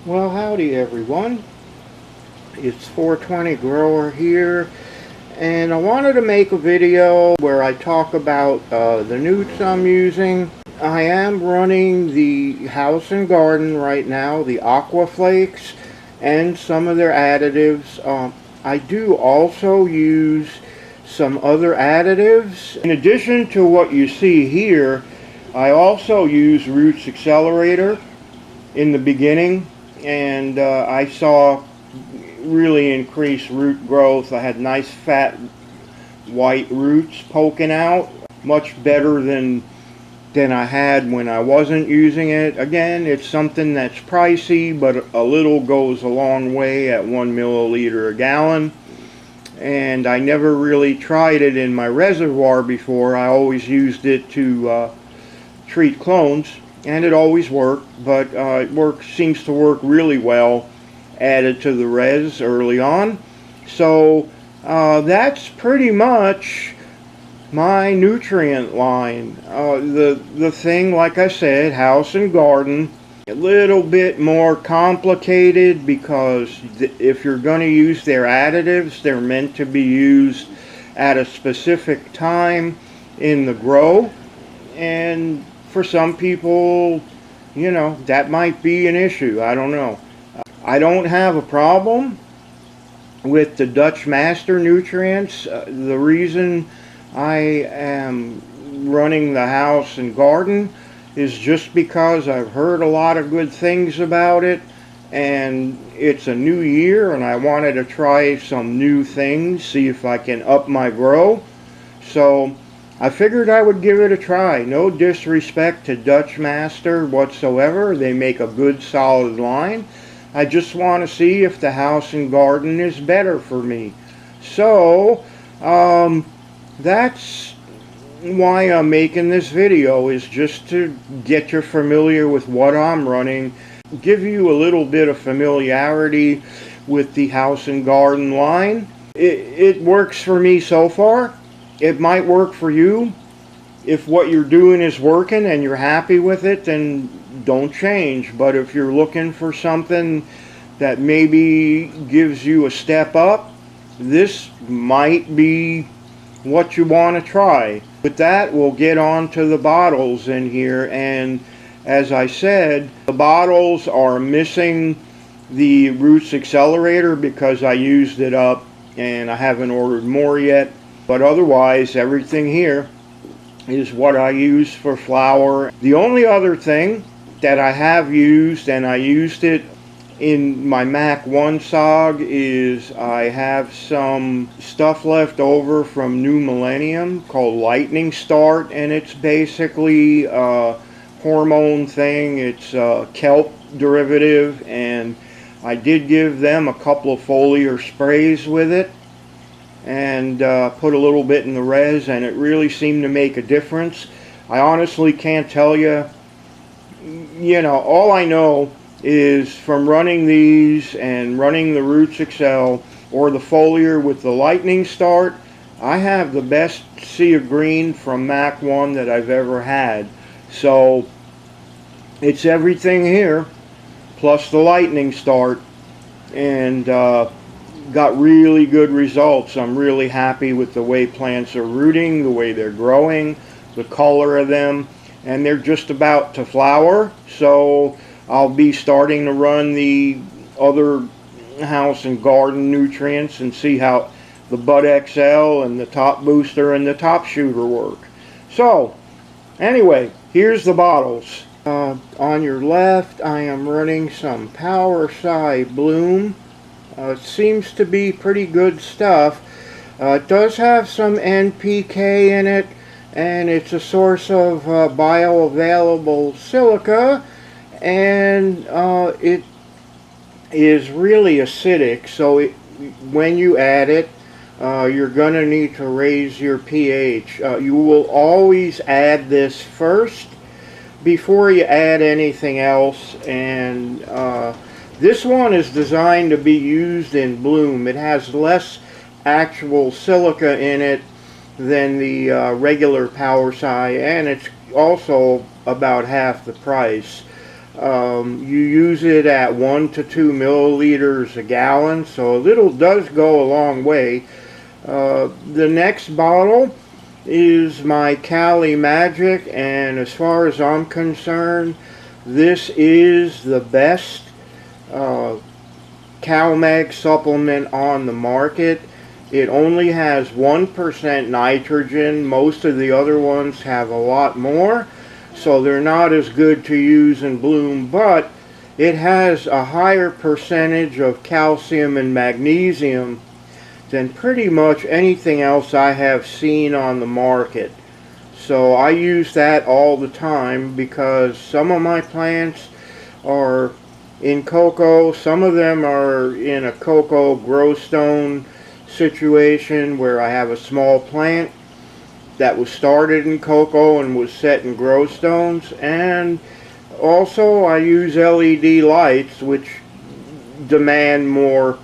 Well, howdy everyone. It's 420 Grower here, and I wanted to make a video where I talk about the newts I'm using. I am running the house and garden right now, the Aqua Flakes, and some of their additives. I do also use some other additives. In addition to what you see here, I also use Roots Accelerator in the beginning, and I saw really increased root growth. I had nice fat white roots poking out, much better than I had when I wasn't using it. Again, it's something that's pricey, but a little goes a long way at 1 milliliter a gallon. And I never really tried it in my reservoir before. I always used it to treat clones, and it always worked, but it seems to work really well added to the res early on. So that's pretty much my nutrient line. The thing, like I said, house and garden, a little bit more complicated because if you're going to use their additives, they're meant to be used at a specific time in the grow, and for some people, that might be an issue. I don't know. I don't have a problem with the Dutch Master nutrients. The reason I am running the house and garden is just because I've heard a lot of good things about it, and it's a new year and I wanted to try some new things, see if I can up my grow. So I figured I would give it a try. No disrespect to Dutch Master whatsoever. They make a good solid line. I just want to see if the house and garden is better for me. So that's why I'm making this video, is just to get you familiar with what I'm running, give you a little bit of familiarity with the house and garden line. It works for me so far. It might work for you. If what you're doing is working and you're happy with it, then don't change. But if you're looking for something that maybe gives you a step up, this might be what you want to try. With that, we'll get on to the bottles in here. And as I said, the bottles are missing the Roots Accelerator because I used it up and I haven't ordered more yet. But otherwise, everything here is what I use for flower. The only other thing that I have used, and I used it in my Mac 1 SOG, is I have some stuff left over from New Millennium called Lightning Start, and it's basically a hormone thing. It's a kelp derivative, and I did give them a couple of foliar sprays with it, and put a little bit in the res, and it really seemed to make a difference. I honestly can't tell you, all I know is from running these and running the Roots Excel or the foliar with the Lightning Start, I have the best sea of green from Mac 1 that I've ever had. So it's everything here plus the Lightning Start, and got really good results. I'm really happy with the way plants are rooting, the way they're growing, the color of them, and they're just about to flower. So I'll be starting to run the other house and garden nutrients and see how the Bud XL and the Top Booster and the Top Shooter work. So anyway, here's the bottles. On your left, I am running some Power Sci Bloom. It seems to be pretty good stuff. It does have some NPK in it, and it's a source of bioavailable silica, and it is really acidic, so when you add it, you're going to need to raise your pH. You will always add this first before you add anything else, and this one is designed to be used in bloom. It has less actual silica in it than the regular Power Sci, and it's also about half the price. You use it at 1 to 2 milliliters a gallon, so a little does go a long way. The next bottle is my Cali Magic, and as far as I'm concerned, this is the best CalMag supplement on the market. It only has 1% nitrogen. Most of the other ones have a lot more, so they're not as good to use in bloom, but it has a higher percentage of calcium and magnesium than pretty much anything else I have seen on the market. So I use that all the time because some of my plants are in cocoa, some of them are in a cocoa grow stone situation where I have a small plant that was started in cocoa and was set in grow stones, and also I use LED lights which demand more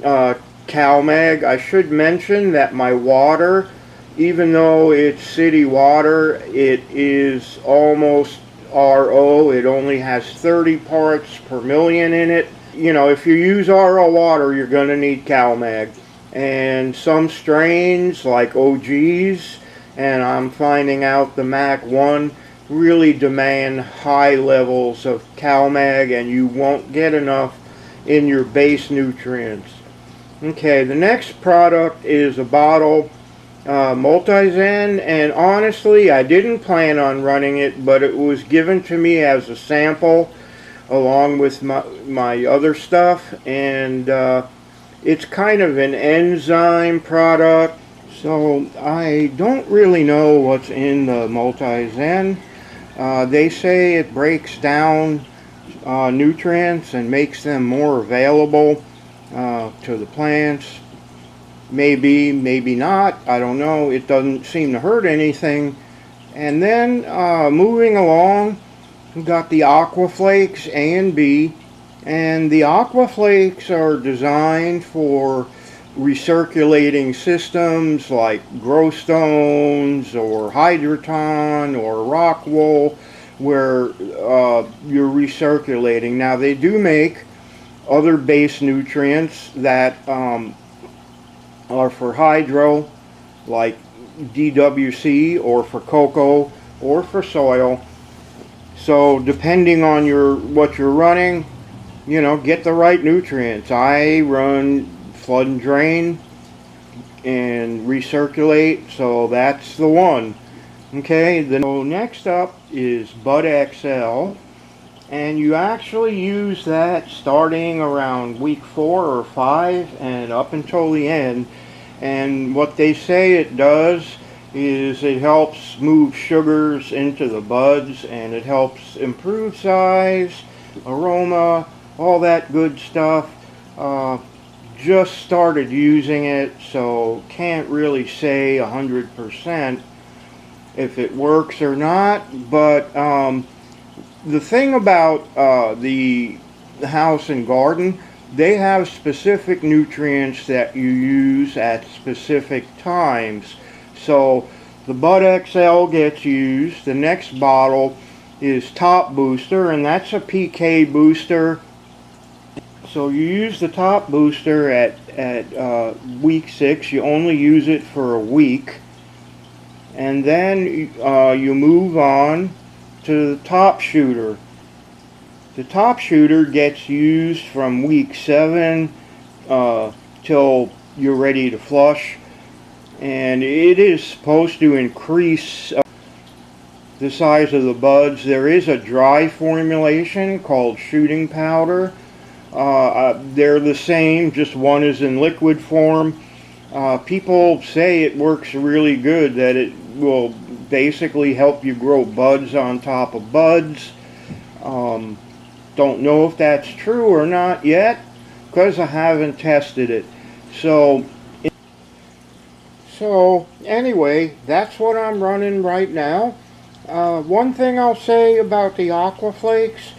CalMag. I should mention that my water, even though it's city water, it is almost RO. It only has 30 parts per million in it. You know, if you use RO water, you're going to need CalMag. And some strains like OGs, and I'm finding out the Mac 1, really demand high levels of CalMag, and you won't get enough in your base nutrients. Okay, the next product is a bottle Multizen, and honestly I didn't plan on running it, but it was given to me as a sample along with my other stuff, and it's kind of an enzyme product, so I don't really know what's in the Multizen. They say it breaks down nutrients and makes them more available to the plants. Maybe, maybe not, I don't know. It doesn't seem to hurt anything. And then moving along, we got the Aqua Flakes A and B. And the Aqua Flakes are designed for recirculating systems like grow stones or hydroton or rock wool, where you're recirculating. Now they do make other base nutrients that are for hydro, like DWC, or for cocoa, or for soil. So depending on what you're running, you know, get the right nutrients. I run flood and drain and recirculate, so that's the one. Okay, so next up is Bud XL, and you actually use that starting around week 4 or 5 and up until the end. And what they say it does is it helps move sugars into the buds, and it helps improve size, aroma, all that good stuff. Just started using it, so can't really say 100% if it works or not, but the thing about the house and garden, they have specific nutrients that you use at specific times. So the Bud XL gets used. The next bottle is Top Booster, and that's a PK booster. So you use the Top Booster at week 6. You only use it for a week, and then you move on to the Top Shooter. The Top Shooter gets used from week 7 till you're ready to flush, and it is supposed to increase the size of the buds. There is a dry formulation called shooting powder. They're the same, just one is in liquid form. People say it works really good, that it will basically help you grow buds on top of buds. Don't know if that's true or not yet, because I haven't tested it. So anyway, that's what I'm running right now. One thing I'll say about the Aqua Flakes,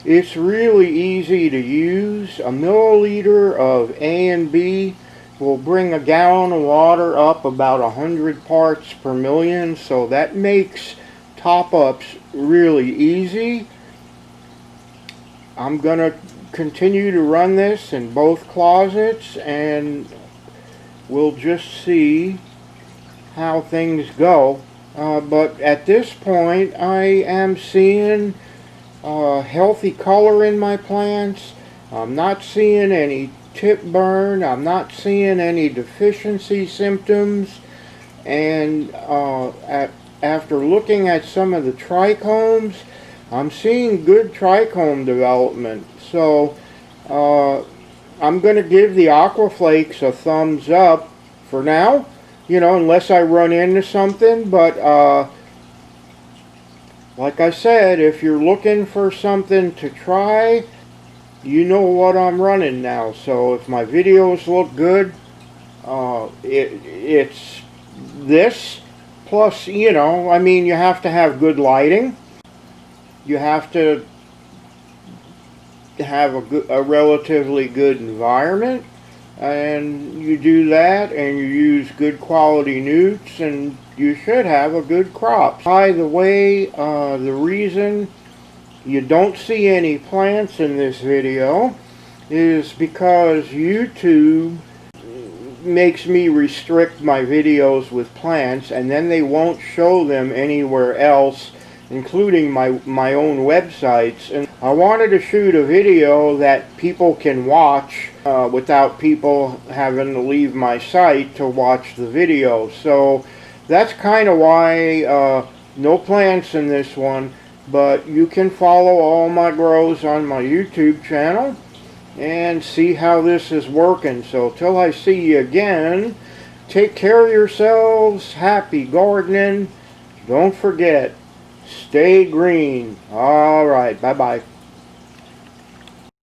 it's really easy to use. A milliliter of A and B will bring a gallon of water up about 100 parts per million, so that makes top-ups really easy. I'm gonna continue to run this in both closets, and we'll just see how things go. But at this point, I am seeing healthy color in my plants. I'm not seeing any tip burn. I'm not seeing any deficiency symptoms. And after looking at some of the trichomes, I'm seeing good trichome development. So I'm going to give the Aqua Flakes a thumbs up for now, you know, unless I run into something. But like I said, if you're looking for something to try, you know what I'm running now. So if my videos look good, it's this plus, you know, I mean, you have to have good lighting. You have to have a relatively good environment, and you do that and you use good quality newts, and you should have a good crop. By the way, the reason you don't see any plants in this video is because YouTube makes me restrict my videos with plants, and then they won't show them anywhere else, including my own websites. And I wanted to shoot a video that people can watch without people having to leave my site to watch the video. So that's kind of why no plants in this one, but you can follow all my grows on my YouTube channel and see how this is working. So till I see you again, take care of yourselves, happy gardening, don't forget, stay green. All right, bye-bye.